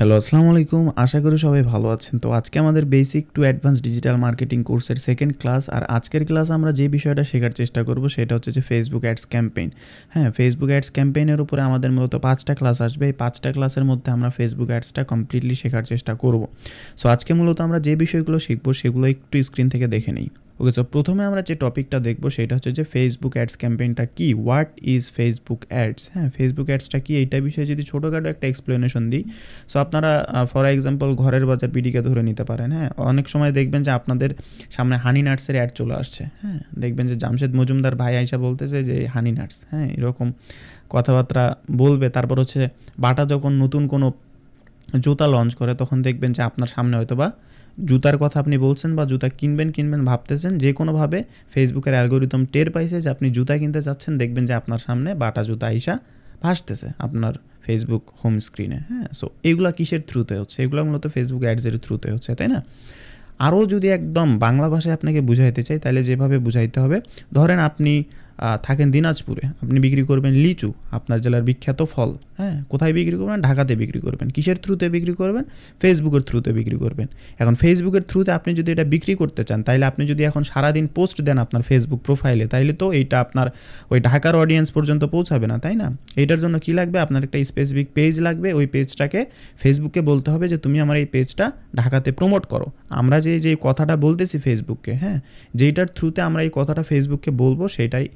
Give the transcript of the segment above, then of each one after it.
Hello, আসসালামু আলাইকুম। আশা করি সবাই ভালো আছেন। তো আজকে আমাদের basic to advance digital marketing কোর্সের সেকেন্ড ক্লাস। আর আজকের ক্লাস আমরা যে বিষয়টা শেখার চেষ্টা করব সেটা হচ্ছে যে ফেসবুক অ্যাডস ক্যাম্পেইন। হ্যাঁ, ফেসবুক অ্যাডস ক্যাম্পেইনের উপরে আমাদের মূলত 5টা ক্লাস আসবে। এই 5টা ক্লাসের মধ্যে আমরা ফেসবুক অ্যাডসটা কমপ্লিটলি শেখার চেষ্টা করব। সো আজকে মূলত আমরা যে বিষয়গুলো শিখবো সেগুলো একটু স্ক্রিন থেকে দেখে নিই। ওকে, সো প্রথমে আমরা যে টপিকটা দেখবো সেটা হচ্ছে যে ফেসবুক অ্যাডস ক্যাম্পেইনটা কি, হোয়াট ইজ ফেসবুক অ্যাডস। হ্যাঁ, ফেসবুক অ্যাডসটা কি এইটা বিষয়ে যদি ছোটোখাটো একটা এক্সপ্লেনেশন দিই। সো আপনারা ফর এক্সাম্পল ঘরের বাজার বিডিকে ধরে নিতে পারেন। হ্যাঁ, অনেক সময় দেখবেন যে আপনাদের সামনে হানি নাটসের অ্যাড চলে আসছে। হ্যাঁ, দেখবেন যে জামশেদ মজুমদার ভাই আইসা বলতেছে যে হানি নাটস, হ্যাঁ এরকম কথাবার্তা বলবে। তারপর হচ্ছে বাটা যখন নতুন কোনো জুতা লঞ্চ করে তখন দেখবেন যে আপনার সামনে হয়তো বা জুতার কথা আপনি বলছেন বা জুতা কিনবেন ভাবতেছেন, যে কোনোভাবে ফেসবুকের অ্যালগোরিদম টের পাইছে যে আপনি জুতা কিনতে চাচ্ছেন, দেখবেন যে আপনার সামনে বাটা জুতা আইসা ভাসতেছে আপনার ফেসবুক হোম স্ক্রিনে। হ্যাঁ, সো এগুলা কিসের থ্রুতে হচ্ছে? এগুলো মূলত ফেসবুক অ্যাডসের থ্রুতে হচ্ছে, তাই না? আরও যদি একদম বাংলা ভাষায় আপনাকে বুঝাইতে চাই তাহলে যেভাবে বুঝাইতে হবে, ধরেন আপনি থাকেন দিনাজপুরে, আপনি বিক্রি করবেন লিচু, আপনার জেলার বিখ্যাত ফল। হ্যাঁ, কোথায় বিক্রি করবেন? ঢাকাতে বিক্রি করবেন। কিসের থ্রুতে বিক্রি করবেন? ফেসবুকের থ্রুতে বিক্রি করবেন। এখন ফেসবুকের থ্রুতে আপনি যদি এটা বিক্রি করতে চান, তাহলে আপনি যদি এখন সারাদিন পোস্ট দেন আপনার ফেসবুক প্রোফাইলে, তাইলে তো এইটা আপনার ওই ঢাকার অডিয়েন্স পর্যন্ত পৌঁছাবে না, তাই না? এইটার জন্য কি লাগবে? আপনার একটা স্পেসিফিক পেজ লাগবে। ওই পেজটাকে ফেসবুককে বলতে হবে যে তুমি আমার এই পেজটা ঢাকাতে প্রমোট করো। আমরা যে কথাটা বলতেছি ফেসবুককে, হ্যাঁ, যেইটার থ্রুতে আমরা এই কথাটা ফেসবুককে বলবো সেটাই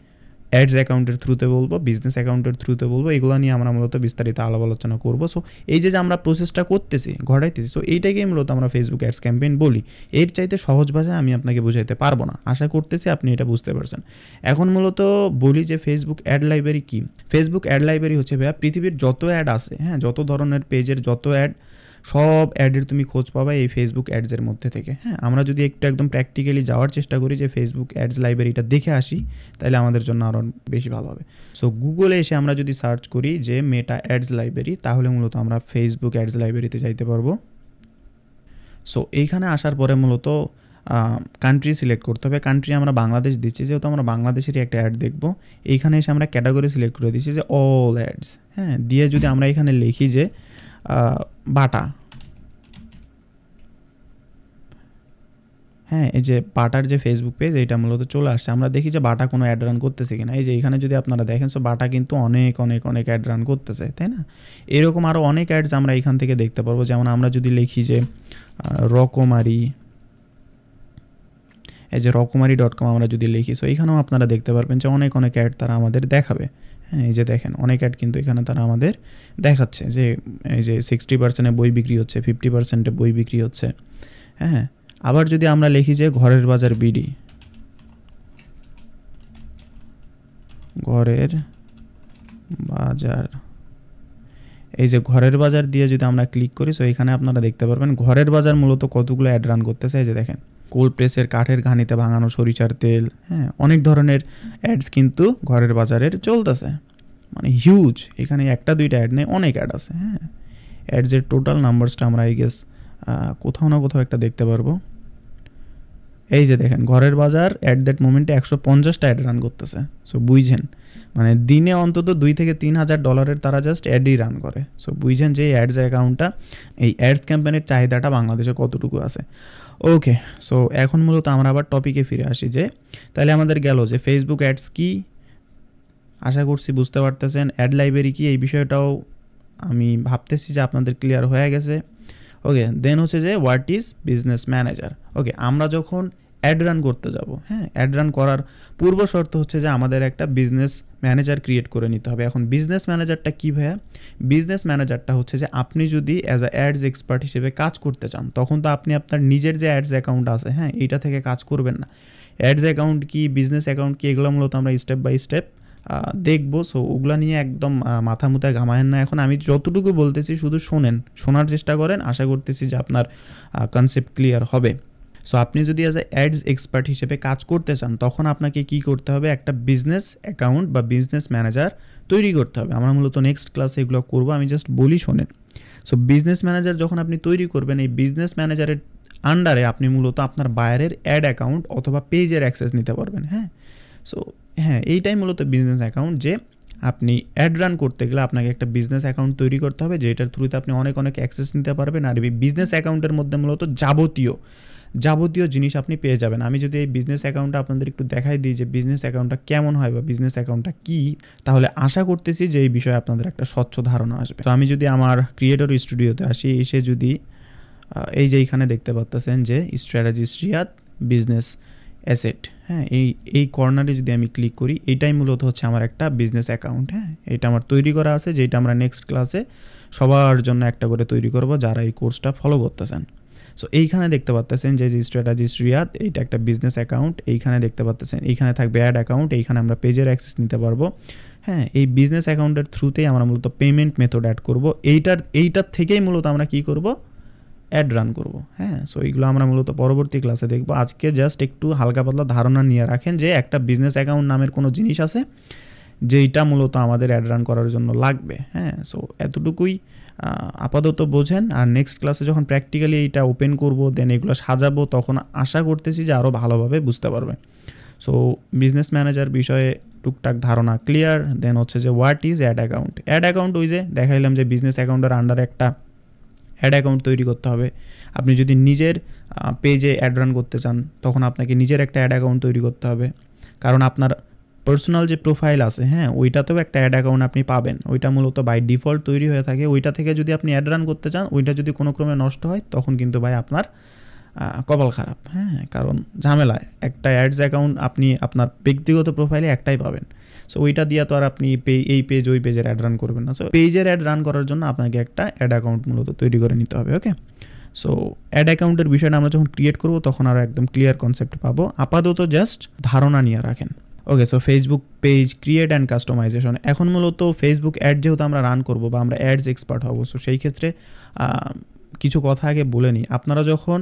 অ্যাডস অ্যাকাউন্টের থ্রুতে বলবো, বিজনেস অ্যাকাউন্টের থ্রুতে বলবো। এগুলো নিয়ে আমরা মূলত বিস্তারিত আলাপ আলোচনা করবো। সো এই যে আমরা প্রসেসটা করতেছি, ঘটাইতেছি, সো এইটাকেই মূলত আমরা ফেসবুক অ্যাডস ক্যাম্পেইন বলি। এর চাইতে সহজ ভাষায় আমি আপনাকে বুঝাইতে পারবো না, আশা করতেছি আপনি এটা বুঝতে পারছেন। এখন মূলত বলি যে ফেসবুক অ্যাড লাইব্রেরি কি। ফেসবুক অ্যাড লাইব্রেরি হচ্ছে ভাইয়া পৃথিবীর যত অ্যাড আছে, হ্যাঁ, যত ধরনের পেজের যত অ্যাড, সব অ্যাডের তুমি খোঁজ পাবা এই ফেসবুক অ্যাডসের মধ্যে থেকে। হ্যাঁ, আমরা যদি একটু একদম প্র্যাকটিক্যালি যাওয়ার চেষ্টা করি যে ফেসবুক অ্যাডস লাইব্রেরিটা দেখে আসি, তাহলে আমাদের জন্য আরও বেশি ভালো হবে। সো গুগলে এসে আমরা যদি সার্চ করি যে মেটা অ্যাডস লাইব্রেরি, তাহলে মূলত আমরা ফেসবুক অ্যাডস লাইব্রেরিতে যাইতে পারবো। সো এইখানে আসার পরে মূলত কান্ট্রি সিলেক্ট করতে হবে। কান্ট্রি আমরা বাংলাদেশ দিচ্ছি, যেহেতু আমরা বাংলাদেশেরই একটা অ্যাড দেখবো। এইখানে এসে আমরা ক্যাটাগরি সিলেক্ট করে দিচ্ছি যে অল অ্যাডস। হ্যাঁ, দিয়ে যদি আমরা এখানে লিখি যে বাটা, হ্যাঁ, এই যে বাটার যে ফেসবুক পেজ এইটা মূলত চলে আসছে। আমরা দেখি যে বাটা কোনো অ্যাড রান করতেছে কিনা। এই যে এখানে যদি আপনারা দেখেন, সো বাটা কিন্তু অনেক অনেক অনেক অ্যাড রান করতেছে, তাই না? এরকম আরও অনেক অ্যাডস আমরা এখান থেকে দেখতে পারবো। যেমন আমরা যদি লিখি যে রকমারি, এই যে রকমারি.com আমরা যদি লিখি, সো এইখানেও আপনারা দেখতে পারবেন যে অনেক অনেক অ্যাড তারা আমাদের দেখাবে। হ্যাঁ, এই যে দেখেন অনেক অ্যাড কিন্তু এখানে তারা আমাদের দেখাচ্ছে যে এই যে 60% বই বিক্রি হচ্ছে, 50% বই বিক্রি হচ্ছে। হ্যাঁ, আবার যদি আমরা লিখি যে ঘরের বাজার বিডি, ঘরের বাজার, এই যে ঘরের বাজার দিয়ে যদি আমরা ক্লিক করি, সো এখানে আপনারা দেখতে পারবেন ঘরের বাজার মূলত কতগুলো অ্যাড রান করতেছে। এই যে দেখেন কোল্ড প্রেসের কাঠের ঘানিতে ভাঙানো সরিষার তেল। হ্যাঁ, অনেক ধরনের অ্যাডস কিন্তু ঘরের বাজারের চলতেছে, মানে হিউজ। এখানে একটা দুইটা অ্যাড নেই, অনেক অ্যাড আছে। হ্যাঁ, অ্যাডসের টোটাল নাম্বারসটা আমরা আই গেস কোথাও না কোথাও একটা দেখতে পারবো। এই যে দেখেন ঘরের বাজার অ্যাট দ্যাট মোমেন্টে 150টা অ্যাড রান করতেছে। সো বুঝছেন, মানে দিনে অন্তত $2,000 থেকে $3,000 তারা জাস্ট অ্যাডই রান করে। সো বুঝছেন যে অ্যাডস অ্যাকাউন্টটা, এই অ্যাডস ক্যাম্পেইনের চাহিদাটা বাংলাদেশে কতটুকু আছে। ওকে, সো এখন মূলত আমরা আবার টপিকে ফিরে আসি যে তাহলে আমাদের গেল যে ফেসবুক অ্যাডস কি, আশা করছি বুঝতে পারতেছেন। অ্যাড লাইব্রেরি কি, এই বিষয়টাও আমি ভাবতেছি যে আপনাদের ক্লিয়ার হয়ে গেছে। ওকে, দেন হচ্ছে যে হোয়াট ইজ বিজনেস ম্যানেজার। ওকে, আমরা যখন অ্যাড রান করতে যাব, হ্যাঁ, অ্যাড রান করার পূর্ব শর্ত হচ্ছে যে আমাদের একটা বিজনেস ম্যানেজার ক্রিয়েট করে নিতে হবে। এখন বিজনেস ম্যানেজারটা কী ভাইয়া? বিজনেস ম্যানেজারটা হচ্ছে যে আপনি যদি অ্যাজ আ অ্যাডস এক্সপার্ট হিসেবে কাজ করতে চান, তখন তো আপনি আপনার নিজের যে অ্যাডস অ্যাকাউন্ট আছে, হ্যাঁ, এইটা থেকে কাজ করবেন না। অ্যাডস অ্যাকাউন্ট কি, বিজনেস অ্যাকাউন্ট কি, এগুলো মূলত আমরা স্টেপ বাই স্টেপ দেখবো। সো ওগুলা নিয়ে একদম মাথা মুথায় ঘামায়েন না। এখন আমি যতটুকু বলতেছি শুধু শোনার চেষ্টা করেন, আশা করতেছি যে আপনার কনসেপ্ট ক্লিয়ার হবে। সো আপনি যদি অ্যাজ এ অ্যাডস এক্সপার্ট হিসেবে কাজ করতে চান, তখন আপনাকে কি করতে হবে? একটা বিজনেস অ্যাকাউন্ট বা বিজনেস ম্যানেজার তৈরি করতে হবে। আমরা মূলত নেক্সট ক্লাসে এগুলো করবো, আমি জাস্ট বলি শোনেন। সো বিজনেস ম্যানেজার যখন আপনি তৈরি করবেন, এই বিজনেস ম্যানেজারের আন্ডারে আপনি মূলত আপনার বায়ারের অ্যাড অ্যাকাউন্ট অথবা পেজের অ্যাক্সেস নিতে পারবেন। হ্যাঁ, সো হ্যাঁ, এইটাই মূলত বিজনেস অ্যাকাউন্ট, যে আপনি অ্যাড রান করতে গেলে আপনাকে একটা বিজনেস অ্যাকাউন্ট তৈরি করতে হবে, যেটার থ্রুতে আপনি অনেক অ্যাক্সেস নিতে পারবেন। আর এই বিজনেস অ্যাকাউন্টের মধ্যে মূলত যাবতীয় জিনিস আপনি পেয়ে যাবেন। আমি যদি এই বিজনেস অ্যাকাউন্টটা আপনাদের একটু দেখাই দিই যে বিজনেস অ্যাকাউন্টটা কেমন হয় বা বিজনেস অ্যাকাউন্টটা কী, তাহলে আশা করতেছি যে এই বিষয়ে আপনাদের একটা স্বচ্ছ ধারণা আসবে। তো আমি যদি আমার ক্রিয়েটর স্টুডিওতে আসি, এসে যদি এই যে এইখানে দেখতে পাচ্ছেন যে স্ট্র্যাটেজিস্ট রিয়াদ বিজনেস অ্যাসেট, হ্যাঁ, এই কর্নারে যদি আমি ক্লিক করি, এইটাই মূলত হচ্ছে আমার একটা বিজনেস অ্যাকাউন্ট। হ্যাঁ, এটা আমার তৈরি করা আছে, যেটা আমরা নেক্সট ক্লাসে সবার জন্য একটা করে তৈরি করব যারা এই কোর্সটা ফলো করতেছেন। সো এইখানে দেখতে পাচ্ছেন যে স্ট্র্যাটেজিস্ট রিয়াদ, এইটা একটা বিজনেস অ্যাকাউন্ট। এইখানে দেখতে পাচ্ছেন এইখানে থাকবে অ্যাড অ্যাকাউন্ট, এইখানে আমরা পেজের অ্যাক্সেস নিতে পারবো। হ্যাঁ, এই বিজনেস অ্যাকাউন্টের থ্রুতেই আমরা মূলত পেমেন্ট মেথড অ্যাড করব। এইটার থেকেই মূলত আমরা কি করব, অ্যাড রান করব। হ্যাঁ, সো এইগুলো আমরা মূলত পরবর্তী ক্লাসে দেখব। আজকে জাস্ট একটু হালকা পাতলা ধারণা নিয়ে রাখেন যে একটা বিজনেস অ্যাকাউন্ট নামের কোনো জিনিস আছে যেইটা মূলত আমাদের অ্যাড রান করার জন্য লাগবে। হ্যাঁ, সো এতটুকুই আপাতত বোঝেন। আর নেক্সট ক্লাসে যখন প্র্যাকটিক্যালি এইটা ওপেন করব, দেন এগুলো সাজাবো, তখন আশা করতেছি যে আরও ভালোভাবে বুঝতে পারবে। সো বিজনেস ম্যানেজার বিষয়ে টুকটাক ধারণা ক্লিয়ার। দেন হচ্ছে যে what is ad account. Ad account ওই যে দেখাইলাম যে বিজনেস অ্যাকাউন্টের আন্ডারে একটা অ্যাড অ্যাকাউন্ট তৈরি করতে হবে। আপনি যদি নিজের পেজে অ্যাড রান করতে চান, তখন আপনাকে নিজের একটা অ্যাড অ্যাকাউন্ট তৈরি করতে হবে, কারণ আপনার পার্সোনাল যে প্রোফাইল আছে, হ্যাঁ, ওইটাতেও একটা অ্যাড অ্যাকাউন্ট আপনি পাবেন। ওইটা মূলত বাই ডিফল্ট তৈরি হয়ে থাকে। ওইটা থেকে যদি আপনি অ্যাড রান করতে চান, ওইটা যদি কোনো ক্রমে নষ্ট হয়, তখন কিন্তু ভাই আপনার কপাল খারাপ। হ্যাঁ, কারণ ঝামেলায় একটা অ্যাডস অ্যাকাউন্ট আপনি আপনার ব্যক্তিগত প্রোফাইলে একটাই পাবেন। সো ওইটা দিয়ে তো আর আপনি এই পেজ ওই পেজের অ্যাড রান করবেন না। সো পেজের অ্যাড রান করার জন্য আপনাকে একটা অ্যাড অ্যাকাউন্ট মূলত তৈরি করে নিতে হবে। ওকে, সো অ্যাড অ্যাকাউন্টের বিষয়টা আমরা যখন ক্রিয়েট করব, তখন আরও একদম ক্লিয়ার কনসেপ্ট পাবো। আপাতত জাস্ট ধারণা নিয়ে রাখেন। Okay, so Facebook page create and customization. এখন মূলত ফেসবুক অ্যাড যেহেতু আমরা রান করব বা আমরা অ্যাডস এক্সপার্ট হব, সো সেই ক্ষেত্রে কিছু কথা আগে বলে নিই। আপনারা যখন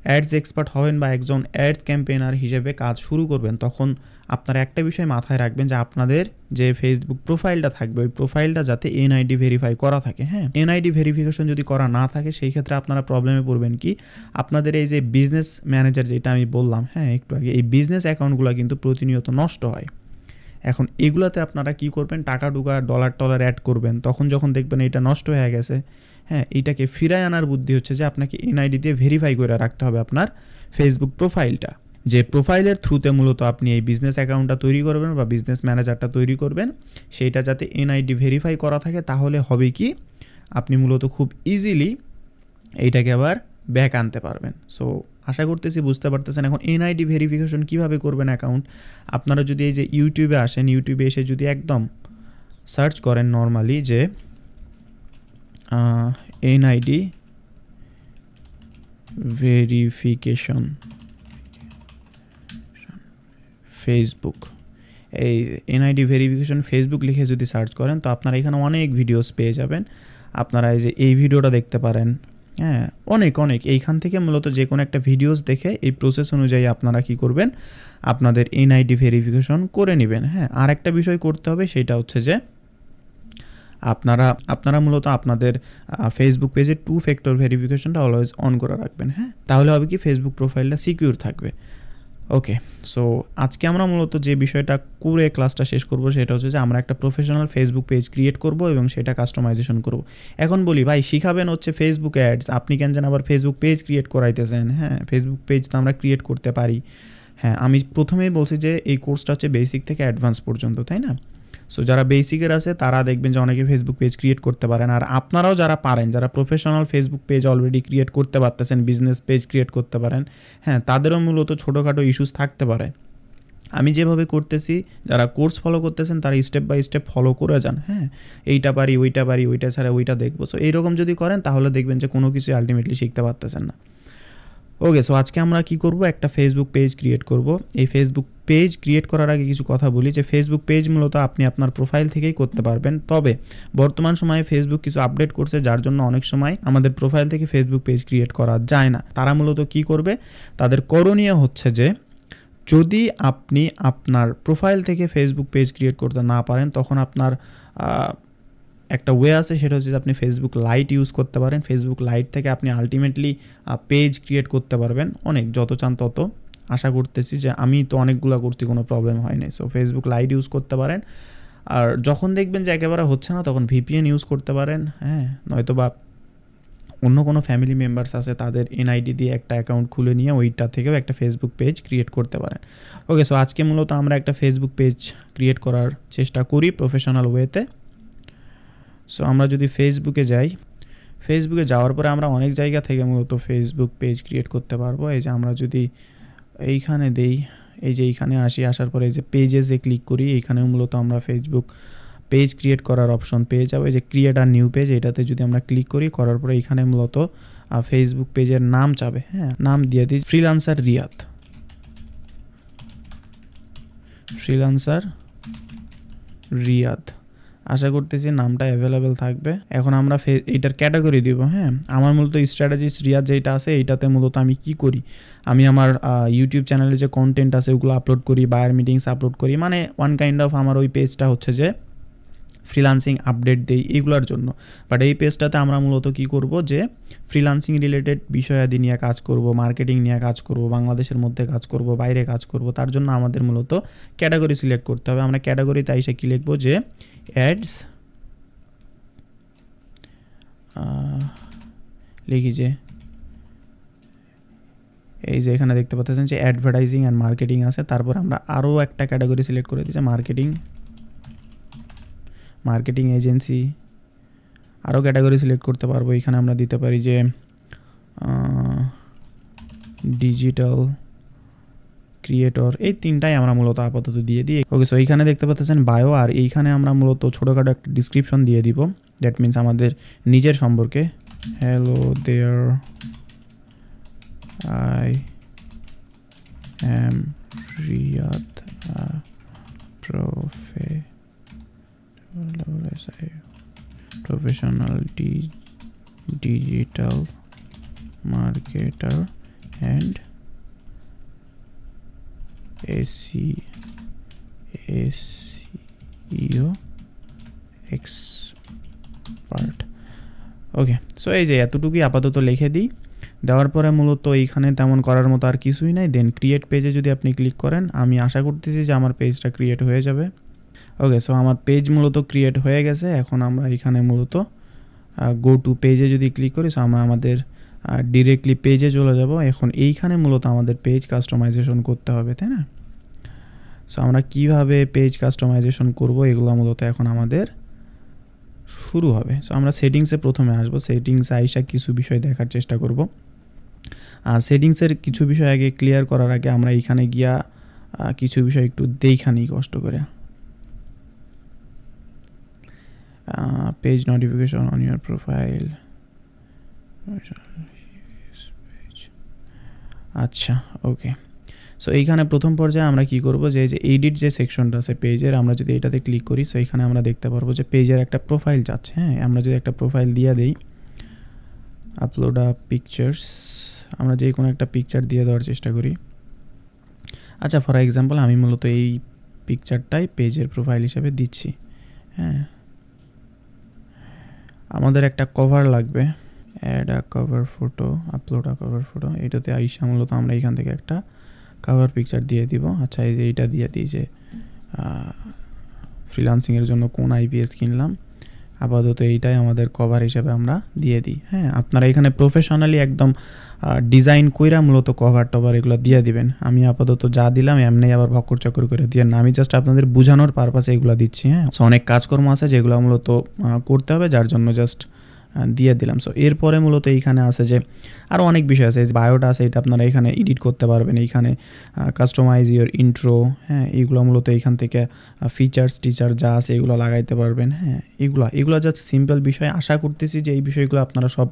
অ্যাডস এক্সপার্ট হবেন বা একজন অ্যাডস ক্যাম্পেইনার হিসেবে কাজ শুরু করবেন, তখন আপনারা একটা বিষয় মাথায় রাখবেন যে আপনাদের যে ফেসবুক প্রোফাইলটা থাকবে, ওই প্রোফাইলটা যাতে এনআইডি ভেরিফাই করা থাকে। হ্যাঁ, এনআইডি ভেরিফিকেশন যদি করা না থাকে, সেই ক্ষেত্রে আপনারা প্রবলেমে পড়বেন কি, আপনাদের এই যে বিজনেস ম্যানেজার যেটা আমি বললাম, হ্যাঁ, একটু আগে, এই বিজনেস অ্যাকাউন্টগুলো কিন্তু প্রতিনিয়ত নষ্ট হয়। এখন এগুলাতে আপনারা কি করবেন, টাকা ডলার অ্যাড করবেন, তখন যখন দেখবেন এটা নষ্ট হয়ে গেছে, হ্যাঁ, এইটাকে ফিরায় আনার বুদ্ধি হচ্ছে যে আপনাকে এনআইডি দিয়ে ভেরিফাই করে রাখতে হবে আপনার ফেসবুক প্রোফাইলটা, যে প্রোফাইলের থ্রুতে মূলত আপনি এই বিজনেস অ্যাকাউন্টটা তৈরি করবেন বা বিজনেস ম্যানেজারটা তৈরি করবেন, সেইটা যাতে এনআইডি ভেরিফাই করা থাকে। তাহলে হবে কি, আপনি মূলত খুব ইজিলি এইটাকে আবার ব্যাক আনতে পারবেন। সো আশা করতেছি বুঝতে পারতেছেন। এখন এনআইডি ভেরিফিকেশন কীভাবে করবেন অ্যাকাউন্ট, আপনারা যদি এই যে ইউটিউবে আসেন, ইউটিউবে এসে যদি একদম সার্চ করেন নর্মালি যে এনআইডি ভেরিফিকেশন ফেসবুক, এই এনআইডি ভেরিফিকেশন ফেসবুক লিখে যদি সার্চ করেন, তো আপনারা এখানে অনেক ভিডিওস পেয়ে যাবেন। আপনারা এই যে এই ভিডিওটা দেখতে পারেন, হ্যাঁ, অনেক এইখান থেকে মূলত যে কোনো একটা ভিডিওস দেখে এই প্রসেস অনুযায়ী আপনারা কি করবেন, আপনাদের এনআইডি ভেরিফিকেশন করে নেবেন। হ্যাঁ, আর একটা বিষয় করতে হবে, সেটা হচ্ছে যে আপনারা মূলত আপনাদের ফেসবুক পেজে 2 ফ্যাক্টর ভেরিফিকেশনটা অলওয়েজ অন করে রাখবেন। হ্যাঁ, তাহলে হবে কি, ফেসবুক প্রোফাইলটা সিকিউর থাকবে। ওকে, সো আজকে আমরা মূলত যে বিষয়টা করে ক্লাসটা শেষ করব, সেটা হচ্ছে যে আমরা একটা প্রফেশনাল ফেসবুক পেজ ক্রিয়েট করব এবং সেটা কাস্টমাইজেশন করব। এখন বলি ভাই, শিখাবেন হচ্ছে ফেসবুক অ্যাডস, আপনি কেন যেন আবার ফেসবুক পেজ ক্রিয়েট করাইতেছেন। হ্যাঁ, ফেসবুক পেজ তো আমরা ক্রিয়েট করতে পারি। হ্যাঁ, আমি প্রথমেই বলছি যে এই কোর্সটা হচ্ছে বেসিক থেকে অ্যাডভান্স পর্যন্ত, তাই না? সো যারা বেসিকের আছে তারা দেখবেন যে অনেকে ফেসবুক পেজ ক্রিয়েট করতে পারেন। আর আপনারাও যারা পারেন, যারা professional Facebook page already create করতে পারতেছেন, বিজনেস পেজ ক্রিয়েট করতে পারেন, হ্যাঁ, তাদেরও মূলত ছোটোখাটো ইস্যুস থাকতে পারে। আমি যেভাবে করতেছি, যারা কোর্স ফলো করতেছেন তারা স্টেপ বাই স্টেপ ফলো করে যান। হ্যাঁ, এইটা পারি, ওইটা ছাড়া ওইটা দেখবো। সো এইরকম যদি করেন, তাহলে দেখবেন যে কোনো কিছু আলটিমেটলি শিখতে পারতেছেন না। ওকে, সো আজকে আমরা কি করব, একটা ফেসবুক পেজ ক্রিয়েট করব। এই ফেসবুক পেজ ক্রিয়েট করার আগে কিছু কথা বলি, যে ফেসবুক পেজ মূলত আপনি আপনার প্রোফাইল থেকেই করতে পারবেন। তবে বর্তমান সময়ে ফেসবুক কিছু আপডেট করছে, যার জন্য অনেক সময় আমাদের প্রোফাইল থেকে ফেসবুক পেজ ক্রিয়েট করা যায় না। তারা মূলত কি করবে, তাদের করণীয় হচ্ছে যে যদি আপনি আপনার প্রোফাইল থেকে ফেসবুক পেজ ক্রিয়েট করতে না পারেন, তখন আপনার একটা ওয়ে আছে, সেটা হচ্ছে যে আপনি ফেসবুক লাইট ইউজ করতে পারেন। ফেসবুক লাইট থেকে আপনি আলটিমেটলি পেজ ক্রিয়েট করতে পারবেন, অনেক যত চান তত। আশা করতেছি যে আমি তো অনেকগুলো করছি, কোনো প্রবলেম হয় নাই। সো ফেসবুক লাইট ইউজ করতে পারেন। আর যখন দেখবেন যে একেবারে হচ্ছে না তখন ভিপিএন ইউজ করতে পারেন, হ্যাঁ, নয়তো বা অন্য কোনো ফ্যামিলি মেম্বার্স আছে তাদের এনআইডি দিয়ে একটা অ্যাকাউন্ট খুলে নিয়ে ওইটা থেকেও একটা ফেসবুক পেজ ক্রিয়েট করতে পারেন। ওকে, সো আজকে মূলত আমরা একটা ফেসবুক পেজ ক্রিয়েট করার চেষ্টা করি প্রফেশনাল ওয়েতে। সো আমরা যদি ফেসবুকে যাই, ফেসবুকে যাওয়ার পরে আমরা অনেক জায়গা থেকে মূলত ফেসবুক পেজ ক্রিয়েট করতে পারবো। এই যে আমরা যদি এইখানে দেই, এই যে এইখানে আসার পরে এই যে পেজেসে ক্লিক করি, এইখানে মূলত আমরা ফেসবুক পেজ ক্রিয়েট করার অপশন পেয়ে যাবো। এই যে ক্রিয়েট আর নিউ পেজ, এটাতে যদি আমরা ক্লিক করি, করার পরে এখানে মূলত ফেসবুক পেজের নাম চাবে, হ্যাঁ, নাম দিয়ে দিই ফ্রিল্যান্সার রিয়াদ, ফ্রিল্যান্সার রিয়াদ। আশা করতেছি নামটা অ্যাভেলেবেল থাকবে। এখন আমরা এইটার ক্যাটাগরি দিব, হ্যাঁ, আমার মূলত স্ট্র্যাটেজিস্ট রিয়াদ যেটা আছে এইটাতে মূলত আমি কি করি, আমি আমার ইউটিউব চ্যানেলে যে কন্টেন্ট আছে ওগুলো আপলোড করি, বায়ার মিটিংস আপলোড করি, মানে ওয়ান কাইন্ড অফ আমার ওই পেজটা হচ্ছে যে ফ্রিল্যান্সিং আপডেট দেই এগুলোর জন্য। বাট এই পেজটাতে আমরা মূলত কি করব, যে ফ্রিল্যান্সিং রিলেটেড বিষয়াদি নিয়ে কাজ করব, মার্কেটিং নিয়ে কাজ করব, বাংলাদেশের মধ্যে কাজ করব, বাইরে কাজ করব। তার জন্য আমাদের মূলত ক্যাটাগরি সিলেক্ট করতে হবে। আমরা ক্যাটাগরিতে এসে কি লিখবো, যে অ্যাডস, লিখি যে এই যে এখানে দেখতে পাচ্ছেন যে অ্যাডভার্টাইজিং অ্যান্ড মার্কেটিং আছে। তারপর আমরা আরও একটা ক্যাটাগরি সিলেক্ট করে দিয়েছি মার্কেটিং এজেন্সি, আরও ক্যাটাগরি সিলেক্ট করতে পারবো। এখানে আমরা দিতে পারি যে ডিজিটাল ক্রিয়েটর, এই তিনটাই আমরা মূলত আপাতত দিয়ে দিই। ওকে, সো এইখানে দেখতে পাচ্ছেন বায়ো, আর এইখানে আমরা মূলত ছোটোখাটো একটা ডিসক্রিপশন দিয়ে দিব, দ্যাট মিনস আমাদের নিজের সম্পর্কে। Hello there, I am Riyad, professional digital marketer and SEO expert। Okay, so এই যে এতটুকুই আপাতত লিখে দিই। দেওয়ার পরে মূলত এইখানে তেমন করার মতো আর কিছুই নাই। দেন ক্রিয়েট পেজে যদি আপনি ক্লিক করেন, আমি আশা করতেছি যে আমার পেজটা ক্রিয়েট হয়ে যাবে। ওকে, সো আমার পেজ মূলত ক্রিয়েট হয়ে গেছে। এখন আমরা এখানে মূলত গো টু পেজে যদি ক্লিক করি, সো আমরা আমাদের ডিরেক্টলি পেজে চলে যাব। এখন এইখানে মূলত আমাদের পেজ কাস্টমাইজেশন করতে হবে, তাই না? সো আমরা কিভাবে পেজ কাস্টমাইজেশন করব এগুলো মূলত এখন আমাদের শুরু হবে। সো আমরা সেটিংসে প্রথমে আসব। সেটিংসে আইসা কিছু বিষয় দেখার চেষ্টা করব। সেটিংসের কিছু বিষয় আগে ক্লিয়ার করার আগে আমরা এইখানে গিয়া কিছু বিষয় একটু দেখা নিই কষ্ট করে। Page notification on your profile, আচ্ছা, ওকে। সো এইখানে প্রথম পর্যায়ে আমরা কি করব, যে এডিট যে সেকশনটা আছে পেজের, আমরা যদি এটাতে ক্লিক করি, সো এখানে আমরা দেখতে পারবো যে পেজের একটা প্রোফাইল যাচ্ছে, হ্যাঁ। আমরা যদি একটা প্রোফাইল দিয়ে দেই, আপলোড আ পিকচার্স, আমরা যে কোনো একটা পিকচার দিয়ে দেওয়ার চেষ্টা করি। আচ্ছা, ফর এক্সাম্পল আমি মূলত এই পিকচারটাই পেজের প্রোফাইল হিসেবে দিচ্ছি, হ্যাঁ। আমাদের একটা কভার লাগবে, add a cover photo, upload a cover photo. এটাতে আইসা মূলত আমরা এখান থেকে একটা কভার পিকচার দিয়ে দিব। আচ্ছা, এই যে এইটা দিয়ে দিই যে ফ্রিল্যান্সিংয়ের জন্য কোন আইপিএস কিনলাম, আপাতত এইটাই আমাদের কভার হিসেবে আমরা দিয়ে দিই, হ্যাঁ। আপনারা এখানে প্রফেশনালি একদম ডিজাইন কইরা মূলত কভার টভার এগুলো দিয়ে দিবেন। আমি আপাতত যা দিলাম এমনি আবার ভক্কর চক্কর করে দিয়ে না, আমি জাস্ট আপনাদের বোঝানোর পারপাসে এগুলো দিচ্ছি, হ্যাঁ। সো অনেক কাজকর্ম আছে যেগুলো মূলত করতে হবে, যার জন্য জাস্ট দিয়ে দিলাম। সো এরপরে মূলত এইখানে আছে যে আরও অনেক বিষয় আছে, বায়োটা আছে, এটা আপনারা এখানে এডিট করতে পারবেন। এইখানে কাস্টমাইজ ইউর ইন্ট্রো, হ্যাঁ, এইগুলো মূলত এইখান থেকে ফিচার্স টিচার যা আছে এগুলো লাগাইতে পারবেন, হ্যাঁ। এগুলো জাস্ট সিম্পল বিষয়। আশা করতেছি যে এই বিষয়গুলো আপনারা সব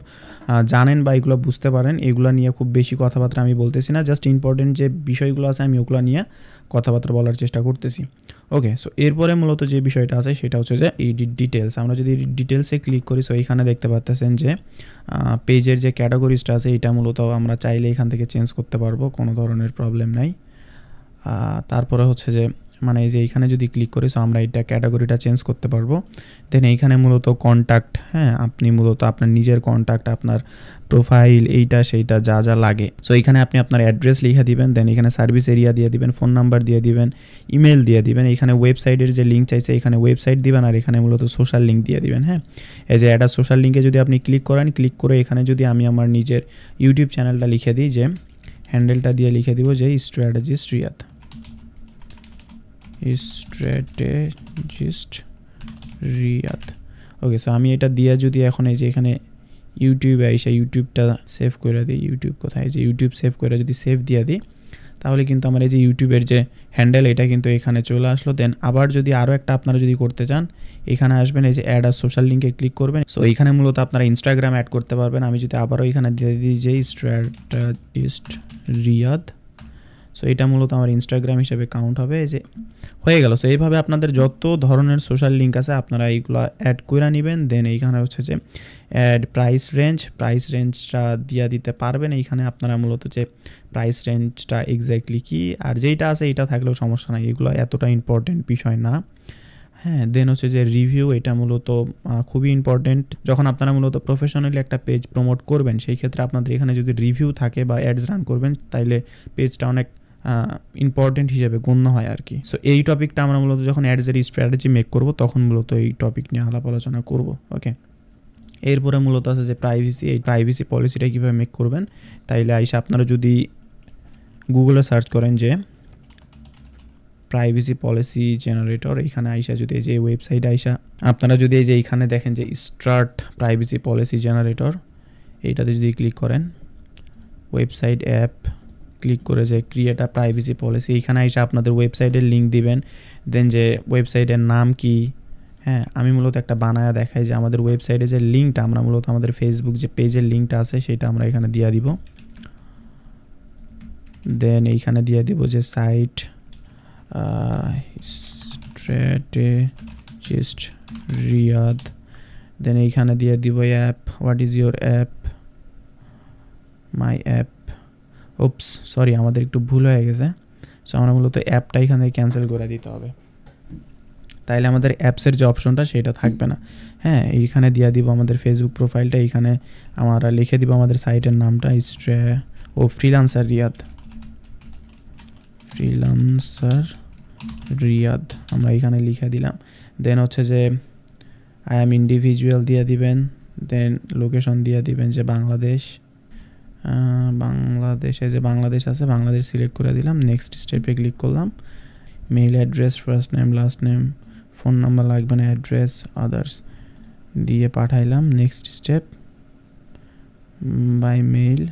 জানেন বা এগুলো বুঝতে পারেন। এগুলো নিয়ে খুব বেশি কথাবার্তা আমি বলতেছি না, জাস্ট ইম্পর্টেন্ট যে বিষয়গুলো আছে আমি ওগুলো নিয়ে কথাবার্তা বলার চেষ্টা করতেছি। ওকে, সো এরপরে মূলত যে বিষয়টা আছে সেটা হচ্ছে যে এডিট ডিটেলস। আমরা যদি এডিট ডিটেলসে ক্লিক করি, সো এইখানে দেখতে পাচ্ছেন যে পেজের যে ক্যাটাগরিজটা আছে এটা মূলত আমরা চাইলে এখান থেকে চেঞ্জ করতে পারবো, কোনো ধরনের প্রবলেম নাই। তারপরে হচ্ছে যে মানে এই যে এইখানে যদি ক্লিক করি, সো আমরা এটা ক্যাটাগরিটা চেঞ্জ করতে পারবো। দেন এইখানে মূলত কন্ট্যাক্ট, হ্যাঁ আপনি মূলত আপনার নিজের কন্ট্যাক্ট, আপনার প্রোফাইল, এইটা সেইটা যা যা লাগে, সো এইখানে আপনি আপনার অ্যাড্রেস লিখে দিবেন। দেন এখানে সার্ভিস এরিয়া দিয়ে দিবেন, ফোন নাম্বার দিয়ে দিবেন, ইমেল দিয়ে দিবেন। এখানে ওয়েবসাইটের যে লিঙ্ক চাইছে এখানে ওয়েবসাইট দিবেন, আর এখানে মূলত সোশ্যাল লিঙ্ক দিয়ে দিবেন। হ্যাঁ, এই যে অ্যাড সোশ্যাল লিঙ্কে যদি আপনি ক্লিক করেন, ক্লিক করে এখানে যদি আমি আমার নিজের ইউটিউব চ্যানেলটা লিখে দিই, যে হ্যান্ডেলটা দিয়ে লিখে দিব যে স্ট্র্যাটেজিস্ট রিয়াদ, স্ট্র্যাটেজিস্ট রিয়াদ। ওকে, সো আমি এটা দিয়ে যদি এখন এই যে এখানে ইউটিউবে এসে ইউটিউবটা সেভ করে দিই, ইউটিউব কোথায়, যে ইউটিউব সেভ করে যদি সেভ দিয়ে দিই, তাহলে কিন্তু আমার এই যে ইউটিউবের যে হ্যান্ডেল এটা কিন্তু এখানে চলে আসলো। দেন আবার যদি আরও একটা আপনারা যদি করতে চান, এখানে আসবেন, এই যে অ্যাড আর সোশ্যাল লিঙ্কে ক্লিক করবেন। সো এইখানে মূলত আপনারা ইনস্টাগ্রাম অ্যাড করতে পারবেন। আমি যদি আবারও এখানে দিয়ে দিই যে স্ট্র্যাটেজিস্ট রিয়াদ, সো এটা মূলত আমার ইনস্টাগ্রাম হিসেবে কাউন্ট হবে। এই যে হয়ে গেল। সো এইভাবে আপনাদের যত ধরনের সোশ্যাল লিঙ্ক আছে আপনারা এইগুলো অ্যাড করে নেবেন। দেন এইখানে হচ্ছে যে অ্যাড প্রাইস রেঞ্জটা দিয়ে দিতে পারবেন। এইখানে আপনারা মূলত যে প্রাইস রেঞ্জটা এক্স্যাক্টলি কী, আর যেইটা আছে এইটা থাকলেও সমস্যা নাই, এগুলো এতটা ইম্পর্টেন্ট বিষয় না। হ্যাঁ, দেন হচ্ছে যে রিভিউ, এটা মূলত খুবই ইম্পর্টেন্ট। যখন আপনারা মূলত প্রফেশনালি একটা পেজ প্রমোট করবেন, সেই ক্ষেত্রে আপনাদের এখানে যদি রিভিউ থাকে বা অ্যাডস রান করবেন, তাইলে পেজটা অনেক ইম্পর্টেন্ট হিসেবে গণ্য হয় আর কি। সো এই টপিকটা আমরা মূলত যখন অ্যাডসের স্ট্র্যাটেজি মেক করব, তখন মূলত এই টপিক নিয়ে আলাপ আলোচনা করব। ওকে, এরপরে মূলত আছে যে প্রাইভেসি, এই প্রাইভেসি পলিসিটা কীভাবে মেক করবেন। তাইলে আইসা আপনারা যদি গুগলে সার্চ করেন যে প্রাইভেসি পলিসি জেনারেটর, এখানে আইসা যদি এই যে ওয়েবসাইটে আইসা আপনারা যদি এই যে এইখানে দেখেন যে স্টার্ট প্রাইভেসি পলিসি জেনারেটর, এইটাতে যদি ক্লিক করেন, ওয়েবসাইট অ্যাপ ক্লিক করে যে ক্রিয়েট আ প্রাইভেসি পলিসি, এইখানে আইসা আপনাদের ওয়েবসাইটের লিঙ্ক দিবেন। দেন যে ওয়েবসাইটের নাম কি, হ্যাঁ আমি মূলত একটা বানায়া দেখাই যে আমাদের ওয়েবসাইটে যে লিঙ্কটা, আমরা মূলত আমাদের ফেসবুক যে পেজের লিঙ্কটা আছে সেটা আমরা এখানে দিয়ে দিব। দেন এইখানে দিয়ে দিব যে সাইট স্ট্র্যাটেজিস্ট রিয়াদ। দেন এইখানে দিয়ে দিব app, what is your app, my app. ওপস sorry, আমাদের একটু ভুল হয়ে গেছে। সো আমরা মূলত অ্যাপটা এখান থেকে ক্যান্সেল করে দিতে হবে, তাইলে আমাদের অ্যাপসের যে অপশনটা সেটা থাকবে না। হ্যাঁ, এইখানে দিয়ে দিব আমাদের ফেসবুক প্রোফাইলটা, এইখানে আমরা লিখে দিব আমাদের সাইটের নামটা ফ্রিল্যান্সার রিয়াদ, আমরা এইখানে লিখে দিলাম। দেন হচ্ছে যে আই অ্যাম ইন্ডিভিজুয়াল দিয়ে দিবেন। দেন লোকেশন দিয়ে দিবেন যে বাংলাদেশে যে বাংলাদেশ আছে, বাংলাদেশ সিলেক্ট করে দিলাম। নেক্সট স্টেপে ক্লিক করলাম। Mail address, first name, last name, phone number লাগবে না, অ্যাড্রেস, আদার্স দিয়ে পাঠাইলাম। নেক্সট স্টেপ বাই মেইল,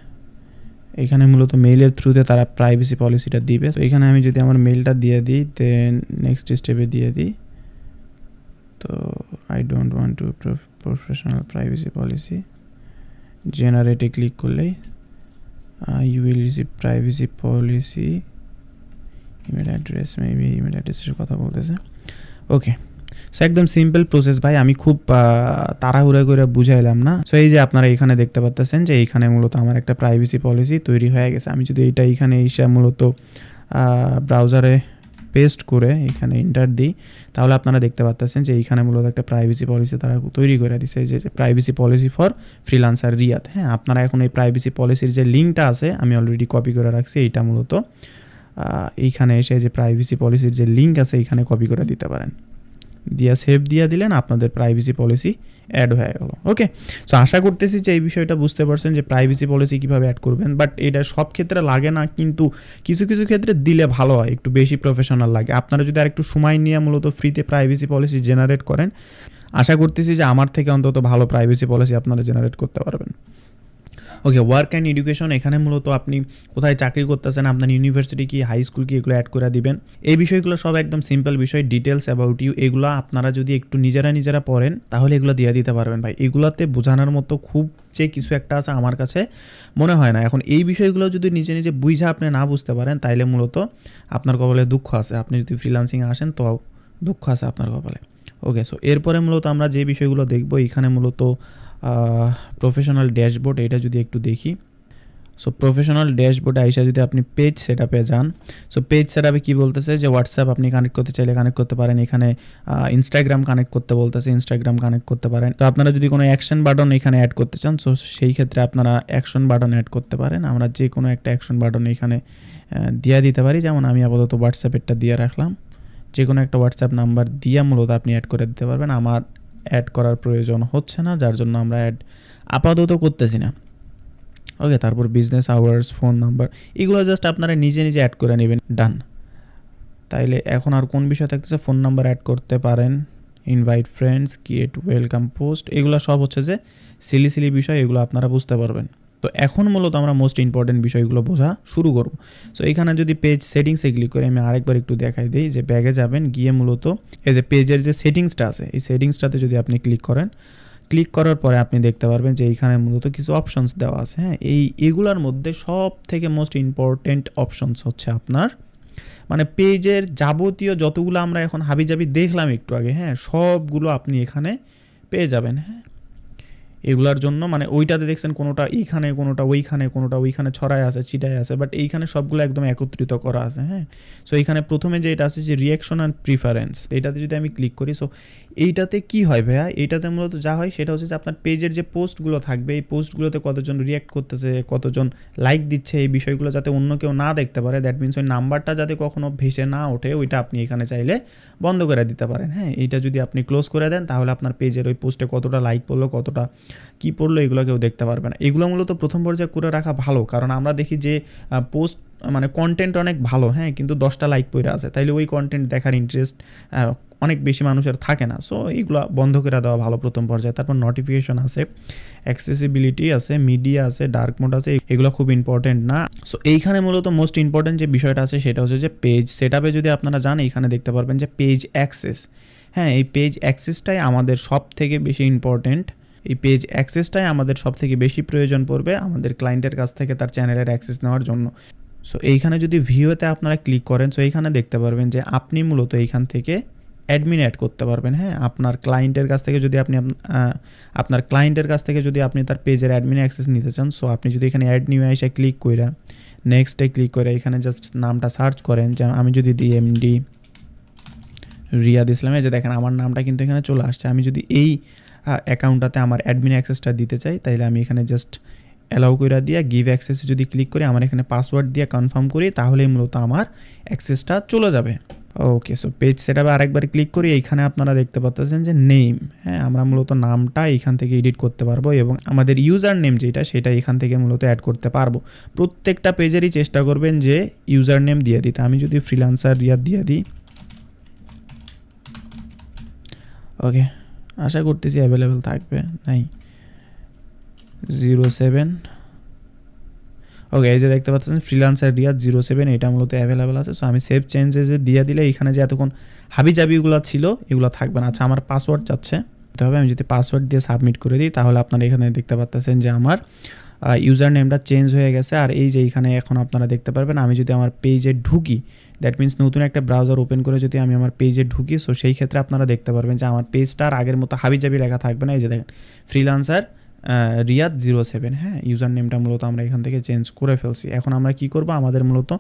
এখানে মূলত মেইলের থ্রুতে তারা প্রাইভেসি পলিসিটা দিবে। তো এখানে আমি যদি আমার মেইলটা দিয়ে দিই, দেন নেক্সট স্টেপে দিয়ে দিই, তো I don't want to professional privacy policy, জেনারেটে ক্লিক করলেই you will receive privacy policy, email address, maybe email অ্যাড্রেসের কথা বলতেছে। ওকে, সো একদম সিম্পল প্রসেস ভাই, আমি খুব তাড়াহুড়া করে বুঝাইলাম না। সো এই যে আপনারা এখানে দেখতে পাচ্ছেন যে এইখানে মূলত আমার একটা প্রাইভেসি পলিসি তৈরি হয়ে গেছে। আমি যদি এইটা এইখানে এসে মূলত ব্রাউজারে পেস্ট করে এখানে এন্টার দিই, তাহলে আপনারা দেখতে পাচ্ছেন যে এইখানে মূলত একটা প্রাইভেসি পলিসি তারা তৈরি করে দিছে, যে privacy policy for freelancer Riyad. হ্যাঁ, আপনারা এখন এই প্রাইভেসি পলিসির যে লিঙ্কটা আছে আমি অলরেডি কপি করে রাখছি, এইটা মূলত এইখানে এসে যে প্রাইভেসি পলিসির যে লিঙ্ক আছে এইখানে কপি করে দিতে পারেন, দিয়া সেভ দিয়ে দিলেন, আপনাদের প্রাইভেসি পলিসি অ্যাড হয়ে গেল। ওকে, সো আশা করতেছি যে এই বিষয়টা বুঝতে পারছেন যে প্রাইভেসি পলিসি কীভাবে অ্যাড করবেন। বাট এটা সব ক্ষেত্রে লাগে না, কিন্তু কিছু কিছু ক্ষেত্রে দিলে ভালো হয়, একটু বেশি প্রফেশনাল লাগে। আপনারা যদি আর একটু সময় নিয়ে মূলত ফ্রিতে প্রাইভেসি পলিসি জেনারেট করেন, আশা করতেছি যে আমার থেকে অন্তত ভালো প্রাইভেসি পলিসি আপনারা জেনারেট করতে পারবেন। ওকে, ওয়ার্ক অ্যান্ড এডুকেশন, এখানে মূলত আপনি কোথায় চাকরি করতেছেন, আপনার ইউনিভার্সিটি কি, হাই স্কুল কি, এগুলো অ্যাড করে দিবেন। এই বিষয়গুলো সব একদম সিম্পল বিষয়, ডিটেলস অ্যাবাউট ইউ, এগুলো আপনারা যদি একটু নিজেরা পড়েন তাহলে এগুলো দিয়ে দিতে পারবেন ভাই। এগুলোতে বোঝানোর মতো খুব যে কিছু একটা আছে আমার কাছে মনে হয় না। এখন এই বিষয়গুলো যদি নিজে বুঝা আপনি না বুঝতে পারেন, তাইলে মূলত আপনার কপালে দুঃখ আছে। আপনি যদি ফ্রিল্যান্সিংয়ে আসেন তো দুঃখ আছে আপনার কপালে। ওকে, সো এরপরে মূলত আমরা যে বিষয়গুলো দেখব, এখানে মূলত প্রফেশনাল ড্যাশবোর্ড, এটা যদি একটু দেখি, সো প্রফেশনাল ড্যাশবোর্ডে আইসা যদি আপনি পেজ সেটআপে যান, সো পেজ সেটআপে কি বলতেছে যে হোয়াটসঅ্যাপ আপনি কানেক্ট করতে চাইলে কানেক্ট করতে পারেন, এখানে ইনস্টাগ্রাম কানেক্ট করতে বলতেছে, ইনস্টাগ্রাম কানেক্ট করতে পারেন। তো আপনারা যদি কোনো অ্যাকশন বাটন এখানে অ্যাড করতে চান, সো সেই ক্ষেত্রে আপনারা অ্যাকশন বাটন অ্যাড করতে পারেন। আমরা যে কোনো একটা অ্যাকশন বাটন এখানে দিয়ে দিতে পারি, যেমন আমি আপাতত হোয়াটসঅ্যাপেরটা দিয়ে রাখলাম। যে কোনো একটা হোয়াটসঅ্যাপ নাম্বার দিয়ে মূলত আপনি অ্যাড করে দিতে পারবেন। আমার অ্যাড করার প্রয়োজন হচ্ছে না, যার জন্য আমরা অ্যাড আপাতত করতেছি না। ওকে, তারপর বিজনেস আওয়ার্স, ফোন নাম্বার, এগুলো জাস্ট আপনারা নিজে নিজে অ্যাড করে নেবেন। ডান। তাইলে এখন আর কোন বিষয় থাকতেছে, ফোন নাম্বার অ্যাড করতে পারেন, invite friends, create welcome post, এগুলো সব হচ্ছে যে সিলি বিষয়, এগুলো আপনারা বুঝতে পারবেন। তো এখন মূলত আমরা মোস্ট ইম্পর্টেন্ট বিষয়গুলো বোঝা শুরু করব। সো এখানে যদি পেজ সেটিংসে ক্লিক করে আমি আরেকবার একটু দেখাই দিই, যে ব্যাগে যাবেন, গিয়ে মূলত এই যে পেজের যে সেটিংসটা আছে, এই সেটিংসটাতে যদি আপনি ক্লিক করেন, ক্লিক করার পরে আপনি দেখতে পারবেন যে এইখানে মূলত কিছু অপশনস দেওয়া আছে। হ্যাঁ, এগুলোর মধ্যে সব থেকে মোস্ট ইম্পর্টেন্ট অপশনস হচ্ছে আপনার মানে পেজের যাবতীয় যতগুলো আমরা এখন হাবিজাবি দেখলাম একটু আগে, হ্যাঁ, সবগুলো আপনি এখানে পেয়ে যাবেন। হ্যাঁ, এগুলার জন্য মানে ওইটাতে দেখছেন কোনোটা এইখানে, কোনোটা ওইখানে ছড়ায় আছে, ছিটায় আছে, বাট এইখানে সবগুলো একদম একত্রিত করা আছে। হ্যাঁ, সো এইখানে প্রথমে যে এটা আছে যে রিয়াকশন অ্যান্ড প্রিফারেন্স, এইটাতে যদি আমি ক্লিক করি, সো এইটাতে কি হয় ভাইয়া, এইটাতে মূলত যা হয় সেটা হচ্ছে যে আপনার পেজের যে পোস্টগুলো থাকবে, এই পোস্টগুলোতে কতজন রিয়াক্ট করতেছে, কতজন লাইক দিচ্ছে, এই বিষয়গুলো যাতে অন্য কেউ না দেখতে পারে, দ্যাট মিনস ওই নাম্বারটা যাতে কখনো ভেসে না ওঠে, ওইটা আপনি এখানে চাইলে বন্ধ করে দিতে পারেন। হ্যাঁ, এইটা যদি আপনি ক্লোজ করে দেন, তাহলে আপনার পেজের ওই পোস্টে কতটা লাইক পড়লো, কতটা কি পড়লো, এগুলো কেউ দেখতে পারবে না। এগুলো মূলত প্রথম পর্যায়ে করে রাখা ভালো, কারণ আমরা দেখি যে পোস্ট মানে কন্টেন্ট অনেক ভালো, হ্যাঁ, কিন্তু 10টা লাইক পড়ে আছে, তাইলে ওই কন্টেন্ট দেখার ইন্টারেস্ট অনেক বেশি মানুষের থাকে না। সো এইগুলো বন্ধ করে দেওয়া ভালো প্রথম পর্যায়ে। তারপর নোটিফিকেশন আছে, অ্যাক্সেসিবিলিটি আছে, মিডিয়া আছে, ডার্ক মোড আছে, এগুলো খুব ইম্পর্টেন্ট না। সো এইখানে মূলত মোস্ট ইম্পর্টেন্ট যে বিষয়টা আছে সেটা হচ্ছে যে পেজ সেটআপে যদি আপনারা যান, এইখানে দেখতে পারবেন যে পেজ অ্যাক্সেস। হ্যাঁ, এই পেজ অ্যাক্সেসটাই আমাদের সব থেকে বেশি ইম্পর্টেন্ট। এই পেজ অ্যাক্সেসটাই আমাদের সব থেকে বেশি প্রয়োজন পড়বে আমাদের ক্লায়েন্টের কাছ থেকে তার চ্যানেলের অ্যাক্সেস নেওয়ার জন্য। সো এইখানে যদি ভিউতে আপনারা ক্লিক করেন, সো এইখানে দেখতে পারবেন যে আপনি মূলত এইখান থেকে অ্যাডমিন অ্যাড করতে পারবেন। হ্যাঁ, আপনার ক্লায়েন্টের কাছ থেকে যদি আপনি তার পেজের অ্যাডমিন অ্যাক্সেস নিতে চান, সো আপনি যদি এখানে অ্যাড নিউ এসে ক্লিক করে নেক্সটে ক্লিক করে এখানে জাস্ট নামটা সার্চ করেন, যে আমি যদি দিই এমডি রিয়াদ ইসলাম, এই যে দেখেন আমার নামটা কিন্তু এখানে চলে আসছে। আমি যদি এই অ্যাকাউন্টটাতে আমার অ্যাডমিন অ্যাক্সেসটা দিতে চাই, তাইলে আমি এখানে জাস্ট অ্যালাউ করে দিয়ে গিভ অ্যাক্সেস যদি ক্লিক করি, আমার এখানে পাসওয়ার্ড দিয়ে কনফার্ম করি, তাহলেই মূলত আমার অ্যাক্সেসটা চলে যাবে। ওকে, সো পেজ সেটআপে আরেকবার ক্লিক করি, এইখানে আপনারা দেখতে পাচ্ছেন যে নেম। হ্যাঁ, আমরা মূলত নামটা এইখান থেকে এডিট করতে পারবো এবং আমাদের ইউজার নেম যেটা সেটা এখান থেকে মূলত অ্যাড করতে পারবো। প্রত্যেকটা পেজেরই চেষ্টা করবেন যে ইউজার নেম দিয়ে দিতে। আমি যদি ফ্রিল্যান্সার রিয়াদ দিয়ে দিই, ওকে, আশা করতেছি অ্যাভেলেবেল থাকবে। নাই 07, ওকে, এই যে দেখতে পাচ্ছেন ফ্রিল্যান্সার রিয়াদ 07, এটা মূলত অ্যাভেলেবেল আছে। সো আমি সেভ চেঞ্জেস দিয়ে দিলে এখানে যে এতক্ষণ হাবিজাবিগুলো ছিল এগুলো থাকবে না। আচ্ছা, আমার পাসওয়ার্ড চাচ্ছে, তবে আমি যদি পাসওয়ার্ড দিয়ে সাবমিট করে দিই, তাহলে আপনারা এখানে দেখতে পাচ্ছেন যে আমার ইউজার নেমটা চেঞ্জ হয়ে গেছে। আর এই যে এখানে এখন আপনারা দেখতে পারবেন, আমি যদি আমার পেজে ঢুকি, দ্যাট মিনস নতুন একটা ব্রাউজার ওপেন করে যদি আমি আমার পেজে ঢুকি, সো সেই ক্ষেত্রে আপনারা দেখতে পারবেন যে আমার পেজটা আর আগের মতো হাবিজাবি লেখা থাকবে না। এই যে দেখেন ফ্রিল্যান্সার রিয়াদ 07, হ্যাঁ, ইউজার নেমটা মূলত আমরা এখান থেকে চেঞ্জ করে ফেলছি। এখন আমরা কি করব, আমাদের মূলত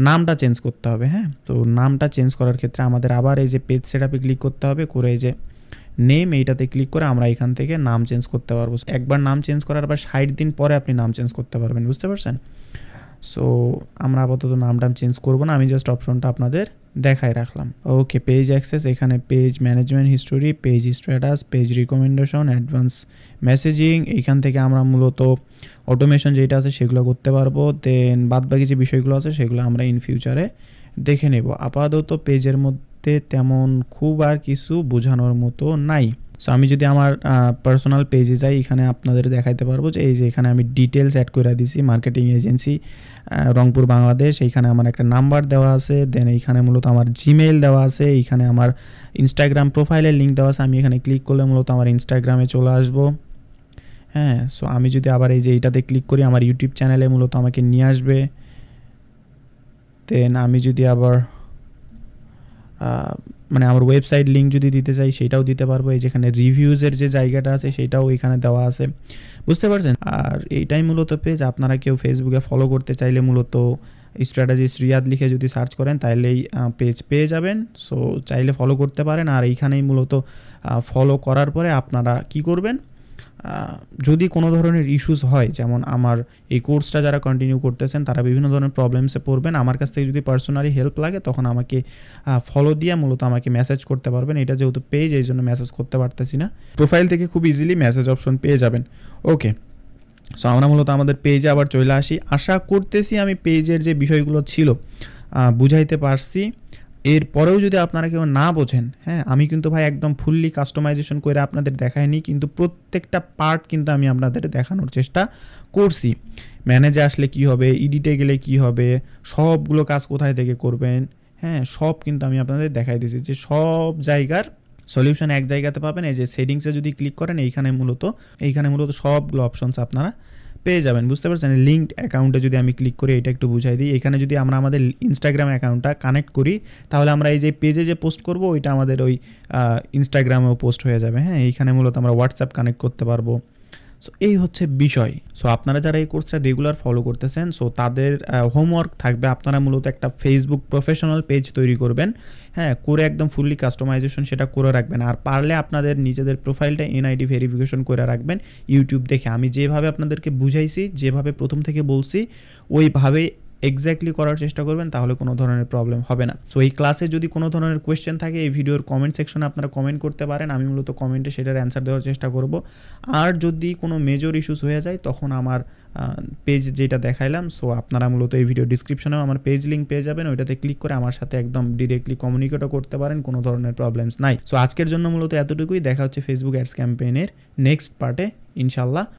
নামটা চেঞ্জ করতে হবে। হ্যাঁ, তো নামটা চেঞ্জ করার ক্ষেত্রে আমাদের আবার এই যে পেজ সেটআপে ক্লিক করতে হবে, করে এই যে নেম এইটাতে ক্লিক করে আমরা এখান থেকে নাম চেঞ্জ করতে পারবো। একবার নাম চেঞ্জ করার পর 60 দিন পরে আপনি নাম চেঞ্জ করতে পারবেন, বুঝতে পারছেন? সো আমরা আপাতত নামটা চেঞ্জ করবো না, আমি জাস্ট অপশনটা আপনাদের দেখাই রাখলাম। ওকে, পেজ অ্যাক্সেস, এখানে page management history, page status, page recommendation, advance messaging, এইখান থেকে আমরা মূলত অটোমেশন যেটা আছে সেগুলো করতে পারবো। দেন বাদবাকি যে বিষয়গুলো আছে সেগুলো আমরা ইন ফিউচারে দেখে নেব। আপাতত পেজের মধ্যে তেমন খুব আর কিছু বোঝানোর মতো নাই। সো আমি যদি আমার পার্সোনাল পেজে যাই, এখানে আপনাদের দেখাইতে পারবো যে এই যে এখানে আমি ডিটেলস অ্যাড করে দিছি, মার্কেটিং এজেন্সি রংপুর বাংলাদেশ, এইখানে আমার একটা নাম্বার দেওয়া আছে। দেন এইখানে মূলত আমার জিমেইল দেওয়া আছে, এইখানে আমার ইনস্টাগ্রাম প্রোফাইলের লিঙ্ক দেওয়া আছে। আমি এখানে ক্লিক করলে মূলত আমার ইনস্টাগ্রামে চলে আসবো। হ্যাঁ, সো আমি যদি আবার এই যে এইটাতে ক্লিক করি, আমার ইউটিউব চ্যানেলে মূলত আমাকে নিয়ে আসবে। দেন আমি যদি আবার মানে আমার ওয়েবসাইট লিঙ্ক যদি দিতে চাই সেটাও দিতে পারবো। এই যেখানে রিভিউজের যে জায়গাটা আছে সেটাও এখানে দেওয়া আছে, বুঝতে পারছেন। আর এইটাই মূলত পেজ। আপনারা কেউ ফেসবুকে ফলো করতে চাইলে মূলত স্ট্র্যাটেজিস্ট রিয়াদ লিখে যদি সার্চ করেন তাহলেই পেজ পেয়ে যাবেন। সো চাইলে ফলো করতে পারেন। আর এইখানেই মূলত ফলো করার পরে আপনারা কি করবেন, যদি কোনো ধরনের ইস্যুস হয়, যেমন আমার এই কোর্সটা যারা কন্টিনিউ করতেছেন তারা বিভিন্ন ধরনের প্রবলেমসে পড়বেন, আমার কাছ থেকে যদি পার্সোনালি হেল্প লাগে তখন আমাকে ফলো দিয়ে মূলত আমাকে মেসেজ করতে পারবেন। এটা যেহেতু পেজ এই জন্য মেসেজ করতে পারতেছি না, প্রোফাইল থেকে খুব ইজিলি মেসেজ অপশন পেয়ে যাবেন। ওকে, সো আমরা মূলত আমাদের পেজে আবার চলে আসি। আশা করতেছি আমি পেজের যে বিষয়গুলো ছিল বুঝাইতে পারছি। এরপরেও যদি আপনারা কেউ না বোঝেন, হ্যাঁ, আমি কিন্তু ভাই একদম ফুললি কাস্টমাইজেশন করে আপনাদের দেখাইনি, কিন্তু প্রত্যেকটা পার্ট কিন্তু আমি আপনাদের দেখানোর চেষ্টা করছি। ম্যানেজে আসলে কি হবে, এডিটে গেলে কি হবে, সবগুলো কাজ কোথায় থেকে করবেন, হ্যাঁ, সব কিন্তু আমি আপনাদের দেখাই দিয়েছি যে সব জায়গার সলিউশন এক জায়গাতে পাবেন। এই যে সেটিংসে যদি ক্লিক করেন এইখানে মূলত সবগুলো অপশনস আপনারা পেয়ে যাবেন, বুঝতে পারছেন। লিঙ্কড অ্যাকাউন্টে যদি আমি ক্লিক করি, এটা একটু বুঝাই দিই। এখানে যদি আমরা আমাদের ইনস্টাগ্রাম অ্যাকাউন্টটা কানেক্ট করি তাহলে আমরা এই যে পেজে যে পোস্ট করব ওইটা আমাদের ওই ইনস্টাগ্রামেও পোস্ট হয়ে যাবে। হ্যাঁ, এইখানে মূলত আমরা হোয়াটসঅ্যাপ কানেক্ট করতে পারবো। সো এই হচ্ছে বিষয়। সো আপনারা যারা এই কোর্সটা রেগুলার ফলো করতেছেন, সো তাদের হোমওয়ার্ক থাকবে আপনারা মূলত একটা ফেসবুক প্রফেশনাল পেজ তৈরি করবেন, হ্যাঁ, করে একদম ফুললি কাস্টমাইজেশন সেটা করে রাখবেন। আর পারলে আপনাদের নিজেদের প্রোফাইলটা এনআইডি ভেরিফিকেশন করে রাখবেন ইউটিউব দেখে। আমি যেভাবে আপনাদেরকে বুঝাইছি, যেভাবে প্রথম থেকে বলছি ওইভাবেই এক্স্যাক্টলি করার চেষ্টা করবেন, তাহলে কোনো ধরনের প্রবলেম হবে না। সো এই ক্লাসে যদি কোনো ধরনের কোয়েশ্চেন থাকে এই ভিডিওর কমেন্ট সেকশনে আপনারা কমেন্ট করতে পারেন, আমি মূলত কমেন্টে সেটার অ্যান্সার দেওয়ার চেষ্টা করব। আর যদি কোনো মেজর ইস্যুস হয়ে যায় তখন আমার পেজ যেটা দেখাইলাম, সো আপনারা মূলত এই ভিডিও ডিসক্রিপশনেও আমার পেজ লিঙ্ক পেয়ে যাবেন, ওইটাতে ক্লিক করে আমার সাথে একদম ডিরেক্টলি কমিউনিকেটও করতে পারেন, কোনো ধরনের প্রবলেমস নাই। সো আজকের জন্য মূলত এতটুকুই। দেখা হচ্ছে ফেসবুক অ্যাডস ক্যাম্পেইনের নেক্সট পার্টে ইনশাল্লাহ।